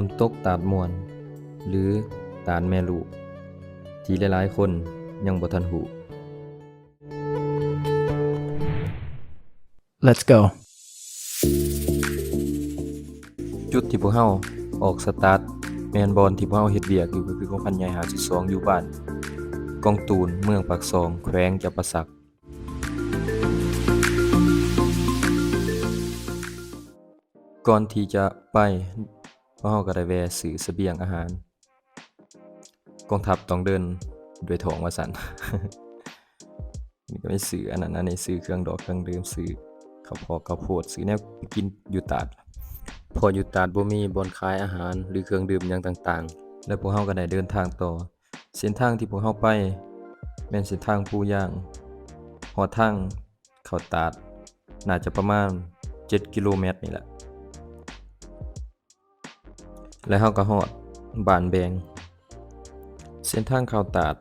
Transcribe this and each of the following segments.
น้ำตกตาดม่วนหรือตาดแม่ลูกที่หลายๆคนยังบ่ทันรู้ Let's go. จุดที่พวกเราออกสตาร์ทแม่นบอนที่พวกเราเฮ็ดเวียกอยู่ก็คือของพันใหญ่52อยู่บ้านกองตูนเมืองปากซองแขวงจำปาสักก่อนที่จะไปพวกเราก็ได้แวะซื้อเสบียงอาหารกองทัพต้องเดินด้วยท้องว่าซั่น นี่ก็ไปซื้ออันนั้นอันนี้ซื้อเครื่องดอกเครื่องดื่มซื้อข้าวพอกข้าวโพดซื้อแนวไปกินอยู่ตาดพออยู่ตาดบ่มีบ่อนขายอาหารหรือเครื่องดื่มหยังต่างๆแล้วพวกเราก็ได้เดินทางต่อเส้นทางที่พวกเราไปแม่นเส้นทางปูย่างฮอดทางเข้าตาดน่าจะประมาณ7กิโลเมตรนี่แหละแล้วเราก็ฮอดบ้านแบงเส้นทางเข้าตาด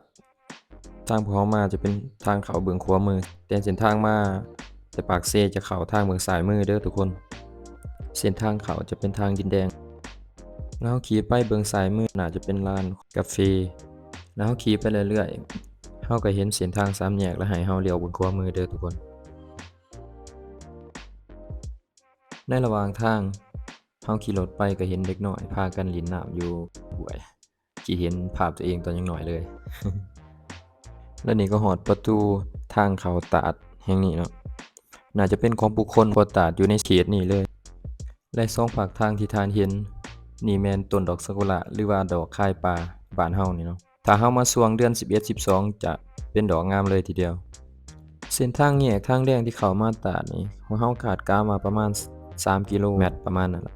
ทางพวกเรามาจะเป็นทางเข้าเบื้องขวามือแต่เส้นทางมาแต่ปากเซจะเข้าทางเบื้องซ้ายมือเด้อทุกคนเส้นทางเข้าจะเป็นทางดินแดงแล้วเราขี่ไปเบื้องซ้ายมือน่าจะเป็นร้านกาแฟแล้วเราขี่ไปเรื่อยๆเราก็เห็นเส้นทางสามแยกแล้วให้เราเลี้ยวเบื้องขวามือเด้อทุกคนในระหว่างทางเราขี่รถไปก็เห็นเด็กน้อยพากันเล่นน้ำอยู่ห้วยที่เห็นภาพตัวเองตอนยังน้อยเลย แล้วนี่ก็ฮอดประตูทางเข้าตาดแห่งนี้เนาะน่าจะเป็นของบุคคลเพราะตาดอยู่ในเขตนี้เลยและสองภาคทางที่ท่านเห็นนี่แม่นต้นดอกซากุระหรือว่าดอกคายป่าบ้านเฮานี่เนาะถ้าเฮามาช่วงเดือน11 12จะเป็นดอกงามเลยทีเดียวเส้นทางแยกทางแดงที่เข้ามาตาดนี่ของเฮาคาดการณ์มาประมาณ3กิโลเมตรประมาณนั้นล่ะ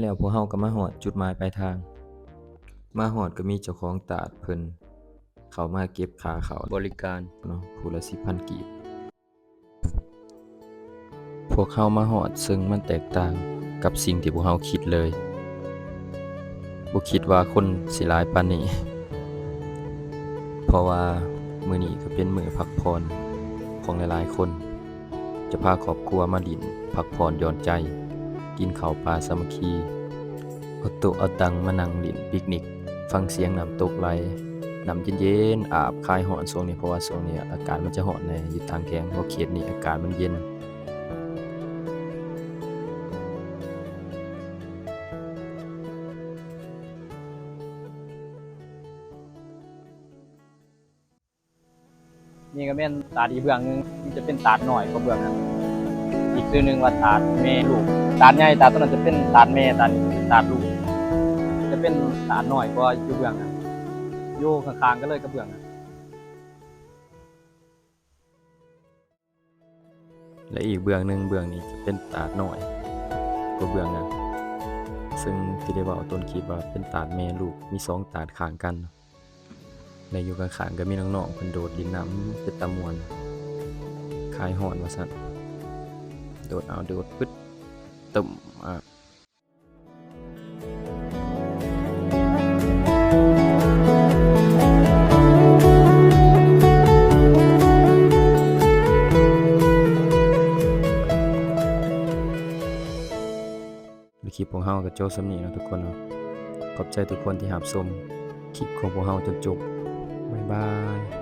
แล้วพวกเฮาก็มาฮอดจุดหมายปลายทางมาฮอดก็มีเจ้าของตาดเพิ่นเข้ามาเก็บค่าเข้าบริการเนาะผู้ละ 10,000 กีบพวกเขามาฮอดซึ่งมันแตกต่างกับสิ่งที่พวกเราคิดเลยบ่คิดว่าคนสิหลายปานนี้ เพราะว่ามื้อนี้ก็เป็นมื้อพักผ่อนของหลายๆคนจะพาครอบครัวมาลิ้นพักผ่อนหย่อนใจกินข้าวปลาสามัคคีเอาโต๊ะเอาตังมานั่งเล่นปิกนิกฟังเสียงน้ำตกไหลน้ำเย็นๆอาบคลายร้อนช่วงนี้เพราะว่าช่วงนี้อากาศมันจะร้อนแน่อยู่ทางแขงเพราะเขตนี้อากาศมันเย็นนี่ก็เป็นตาดอีกเบื้องหนึงมันจะเป็นตาดหน่อยกว่าเบื้องนั้นอีกคือหนึงว่าตาดแม่ลูกตาดใหญ่ตาดตัวนั้นจะเป็นตาดแม่ตาดนี้เป็นตาดลูกจะเป็นตาดหน่อยกว่าอยู่เบื้องนั้นอยู่ข้างๆกันเลยกับเบื้องนั้น และอีกเบื้องหนึงเบื้องนี้จะเป็นตาดน้อยกว่าเบื้องนั้นซึ่งที่ได้เว้าต้นคลิปว่าเป็นตาดแม่ลูกมี2ตาดข้างกันและอยู่ข้างๆก็มีน้องๆเพิ่นโดดดินน้ำเป็นตาม่วนคลายร้อนว่าซั่นโดดเอาโดดปึ๊ดตึ้มคลิปของเฮาก็จบส่ำนี้เนาะทุกคนเนาะขอบใจทุกคนที่รับชมคลิปของพวกเฮาจนจบบ๊ายบาย